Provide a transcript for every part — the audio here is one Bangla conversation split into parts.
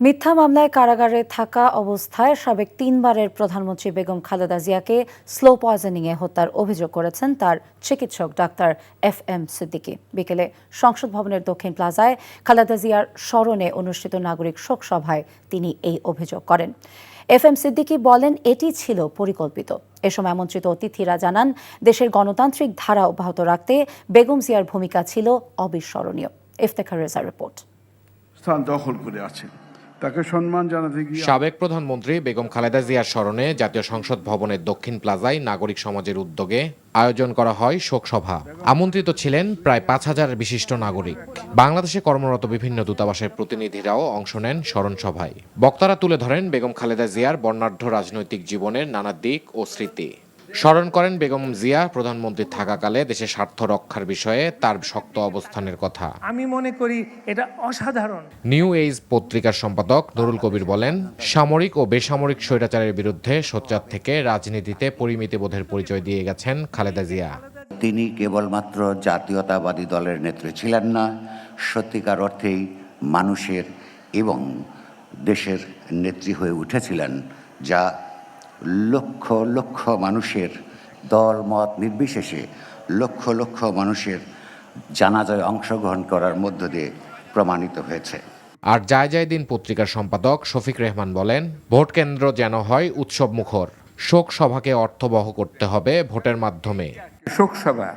মিথ্যা মামলায় কারাগারে থাকা অবস্থায় সাবেক তিনবারের প্রধানমন্ত্রী বেগম খালেদা জিয়াকে স্লো পয়জনিংয়ে হত্যার অভিযোগ করেছেন তার চিকিৎসক ডাক্তার FM সিদ্দিকী। বিকেলে সংসদ ভবনের দক্ষিণ প্লাজায় খালেদা জিয়ার স্মরণে অনুষ্ঠিত নাগরিক শোক সভায় তিনি এই অভিযোগ করেন। FM সিদ্দিকী বলেন, এটি ছিল পরিকল্পিত। এ সময় আমন্ত্রিত অতিথিরা জানান, দেশের গণতান্ত্রিক ধারা অব্যাহত রাখতে বেগম জিয়ার ভূমিকা ছিল অবিস্মরণীয়। ইফতেখার রেজার রিপোর্ট। স্থান দখল করে আছেন, তাকে সম্মান জানাতে গিয়ে সাবেক প্রধানমন্ত্রী বেগম খালেদা জিয়ার স্মরণে জাতীয় সংসদ ভবনের দক্ষিণ প্লাজায় নাগরিক সমাজের উদ্যোগে আয়োজন করা হয় শোকসভা। আমন্ত্রিত ছিলেন প্রায় 5,000 বিশিষ্ট নাগরিক। বাংলাদেশে কর্মরত বিভিন্ন দূতাবাসের প্রতিনিধিরাও অংশ নেন স্মরণ সভায়। বক্তারা তুলে ধরেন বেগম খালেদা জিয়ার বর্ণাঢ্য রাজনৈতিক জীবনের নানা দিক ও স্মৃতি। স্মরণ করেন বেগম জিয়া প্রধানমন্ত্রী থাকাকালে দেশের স্বার্থ রক্ষার বিষয়ে তার শক্ত অবস্থানের কথা। আমি মনে করি এটা অসাধারণ। নিউ এজ পত্রিকার সম্পাদক নুরুল কবির বলেন, সামরিক ও বেসামরিক স্বৈরাচারের বিরুদ্ধে সোচ্চার থেকে রাজনীতিতে পরিমিতিবোধের পরিচয় দিয়ে গেছেন খালেদা জিয়া। তিনি কেবলমাত্র জাতীয়তাবাদী দলের নেত্রী ছিলেন না, সত্যিকার অর্থেই মানুষের এবং দেশের নেত্রী হয়ে উঠেছিলেন, যা লক্ষ লক্ষ মানুষের দল মত নির্বিশেষে লক্ষ লক্ষ মানুষের জানাজায় অংশগ্রহণ করার মধ্য দিয়ে প্রমাণিত হয়েছে। আর যায় দিন পত্রিকার সম্পাদক শফিক রেহমান বলেন, ভোট কেন্দ্র যেন হয় উৎসব মুখর। শোক সভাকে অর্থবহ করতে হবে ভোটের মাধ্যমে। শোকসভা,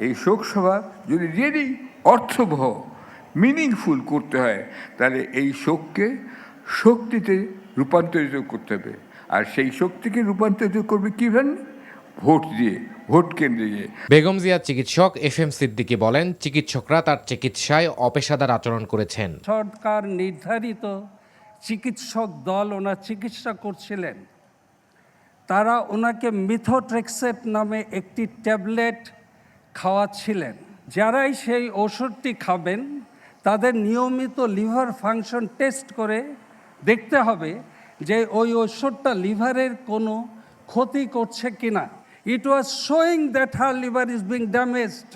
এই শোকসভা যদি রিয়েলি অর্থবহ মিনিংফুল করতে হয়, তাহলে এই শোককে শক্তিতে রূপান্তরিত করতে হবে। আর সেই শক্তিকে রূপান্তরিত করবে কীভাবে? ভোট দিয়ে, ভোট কেন্দ্রে গিয়ে। বেগম জিয়ার চিকিৎসক FM সিদ্দিকী বলেন, চিকিৎসকরা তার চিকিৎসায় অপেশাদার আচরণ করেছেন। সরকার নির্ধারিত চিকিৎসক দল ওনার চিকিৎসা করছিলেন। তারা ওনাকে মিথোট্রেক্সেট নামে একটি ট্যাবলেট খাওয়াচ্ছিলেন। যারাই সেই ওষুধটি খাবেন তাদের নিয়মিত লিভার ফাংশন টেস্ট করে দেখতে হবে যে ওই ওষুধটা লিভারের কোনো ক্ষতি করছে কিনা। It was showing that her liver is being damaged.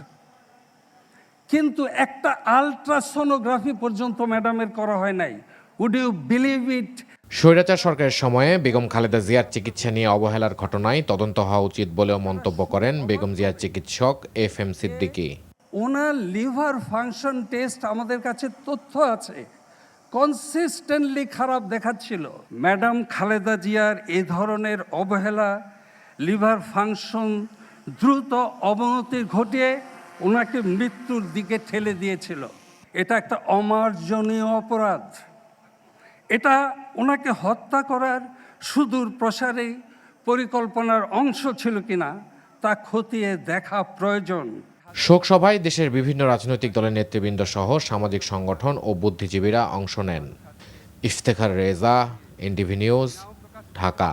কিন্তু একটা আলট্রাসোনোগ্রাফি পর্যন্ত ম্যাডামের করা হয় নাই। Would you believe it? স্বৈরাচার সরকারের সময়ে বেগম খালেদা জিয়ার চিকিৎসা নিয়ে অবহেলার ঘটনায় তদন্ত হওয়া উচিত বলেও মন্তব্য করেন বেগম জিয়ার চিকিৎসক FM সিদ্দিকী। ওনার লিভার ফাংশন টেস্ট আমাদের কাছে তথ্য আছে, কনসিস্টেন্টলি খারাপ দেখাচ্ছিল। ম্যাডাম খালেদা জিয়ার এ ধরনের অবহেলা লিভার ফাংশন দ্রুত অবনতি ঘটিয়ে ওনাকে মৃত্যুর দিকে ঠেলে দিয়েছিল। এটা একটা অমার্জনীয় অপরাধ। এটা ওনাকে হত্যা করার সুদূর প্রসারী পরিকল্পনার অংশ ছিল কিনা তা খতিয়ে দেখা প্রয়োজন। শোক সভায় দেশের বিভিন্ন রাজনৈতিক দলের নেতৃবৃন্দ সহ সামাজিক সংগঠন ও বুদ্ধিজীবীরা অংশ নেন। Iftekhar Reza, NTV news, Dhaka.